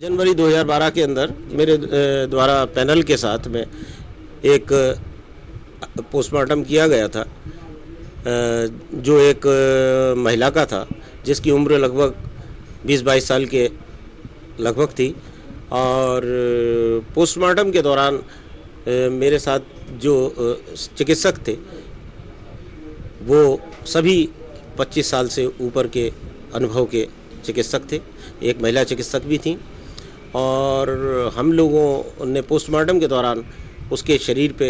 जनवरी 2012 के अंदर मेरे द्वारा पैनल के साथ में एक पोस्टमार्टम किया गया था, जो एक महिला का था जिसकी उम्र लगभग 20-22 साल के लगभग थी। और पोस्टमार्टम के दौरान मेरे साथ जो चिकित्सक थे वो सभी 25 साल से ऊपर के अनुभव के चिकित्सक थे, एक महिला चिकित्सक भी थी। और हम लोगों ने पोस्टमार्टम के दौरान उसके शरीर पे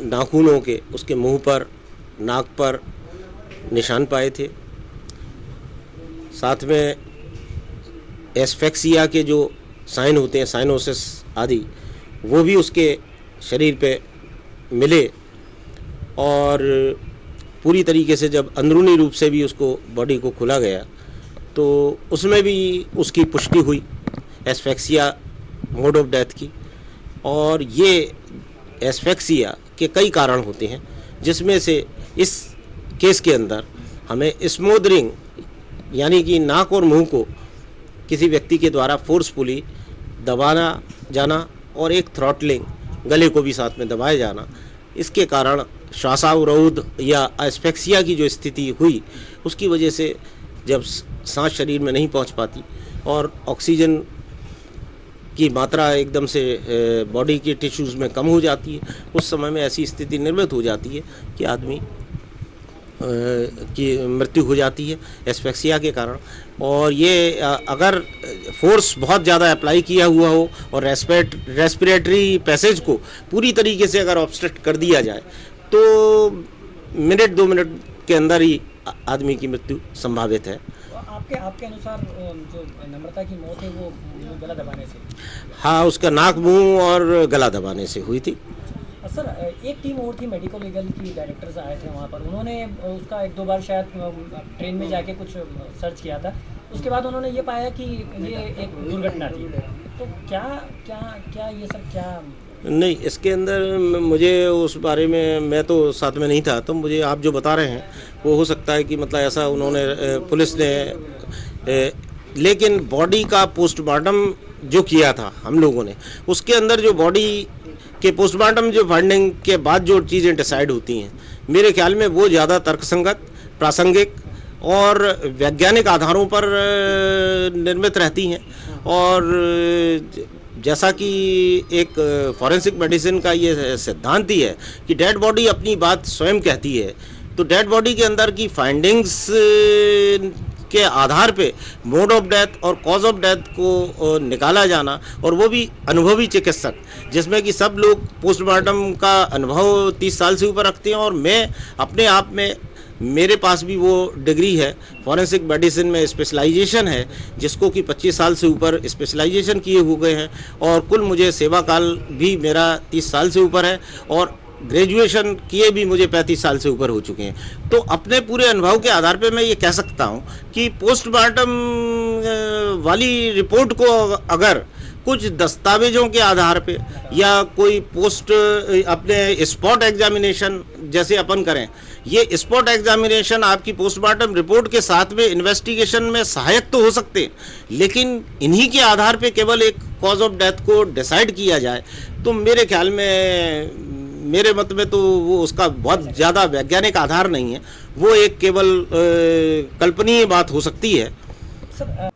नाखूनों के, उसके मुंह पर, नाक पर निशान पाए थे। साथ में एस्फेक्सिया के जो साइन होते हैं, साइनोसिस आदि, वो भी उसके शरीर पे मिले। और पूरी तरीके से जब अंदरूनी रूप से भी उसको बॉडी को खुला गया तो उसमें भी उसकी पुष्टि हुई एस्फेक्सिया मोड ऑफ डेथ की। और ये एस्फेक्सिया के कई कारण होते हैं, जिसमें से इस केस के अंदर हमें स्मोदरिंग यानी कि नाक और मुंह को किसी व्यक्ति के द्वारा फोर्सफुली दबाना जाना और एक थ्रॉटलिंग, गले को भी साथ में दबाया जाना, इसके कारण श्वासावरोध या एस्फेक्सिया की जो स्थिति हुई उसकी वजह से जब सांस शरीर में नहीं पहुंच पाती और ऑक्सीजन की मात्रा एकदम से बॉडी के टिश्यूज़ में कम हो जाती है, उस समय में ऐसी स्थिति निर्मित हो जाती है कि आदमी की मृत्यु हो जाती है एस्फेक्सिया के कारण। और ये अगर फोर्स बहुत ज़्यादा अप्लाई किया हुआ हो और रेस्पिरेटरी पैसेज को पूरी तरीके से अगर ऑब्स्ट्रक्ट कर दिया जाए तो मिनट 2 मिनट के अंदर ही आदमी की मृत्यु संभावित है। आपके अनुसार जो नम्रता की मौत है वो गला दबाने से? हाँ, उसका नाक, मुंह और गला दबाने से हुई थी। सर, एक टीम और थी, मेडिकल लीगल की डायरेक्टर्स आए थे वहाँ पर, उन्होंने उसका 1-2 बार शायद ट्रेन में जाके कुछ सर्च किया था, उसके बाद उन्होंने ये पाया कि ये एक दुर्घटना थी। तो क्या क्या क्या ये सब क्या नहीं, इसके अंदर मुझे उस बारे में, मैं तो साथ में नहीं था, तो मुझे आप जो बता रहे हैं वो हो सकता है कि मतलब ऐसा उन्होंने पुलिस ने, लेकिन बॉडी का पोस्टमार्टम जो किया था हम लोगों ने, उसके अंदर जो बॉडी के पोस्टमार्टम जो फाइंडिंग के बाद जो चीज़ें डिसाइड होती हैं, मेरे ख्याल में वो ज़्यादा तर्कसंगत, प्रासंगिक और वैज्ञानिक आधारों पर निर्मित रहती हैं। और जैसा कि एक फॉरेंसिक मेडिसिन का ये सिद्धांत ही है कि डेड बॉडी अपनी बात स्वयं कहती है, तो डेड बॉडी के अंदर की फाइंडिंग्स के आधार पे मोड ऑफ डेथ और कॉज ऑफ डेथ को निकाला जाना, और वो भी अनुभवी चिकित्सक, जिसमें कि सब लोग पोस्टमार्टम का अनुभव 30 साल से ऊपर रखते हैं। और मैं अपने आप में, मेरे पास भी वो डिग्री है, फॉरेंसिक मेडिसिन में स्पेशलाइजेशन है, जिसको कि 25 साल से ऊपर स्पेशलाइजेशन किए हुए हैं। और कुल मुझे सेवा काल भी मेरा 30 साल से ऊपर है और ग्रेजुएशन किए भी मुझे 35 साल से ऊपर हो चुके हैं। तो अपने पूरे अनुभव के आधार पे मैं ये कह सकता हूँ कि पोस्टमार्टम वाली रिपोर्ट को अगर कुछ दस्तावेजों के आधार पे या कोई अपने स्पॉट एग्जामिनेशन जैसे अपन करें, ये स्पॉट एग्जामिनेशन आपकी पोस्टमार्टम रिपोर्ट के साथ में इन्वेस्टिगेशन में सहायक तो हो सकते हैं, लेकिन इन्हीं के आधार पे केवल एक कॉज ऑफ डेथ को डिसाइड किया जाए तो मेरे ख्याल में, मेरे मत में तो वो उसका बहुत ज़्यादा वैज्ञानिक आधार नहीं है, वो एक केवल कल्पनीय बात हो सकती है। सर,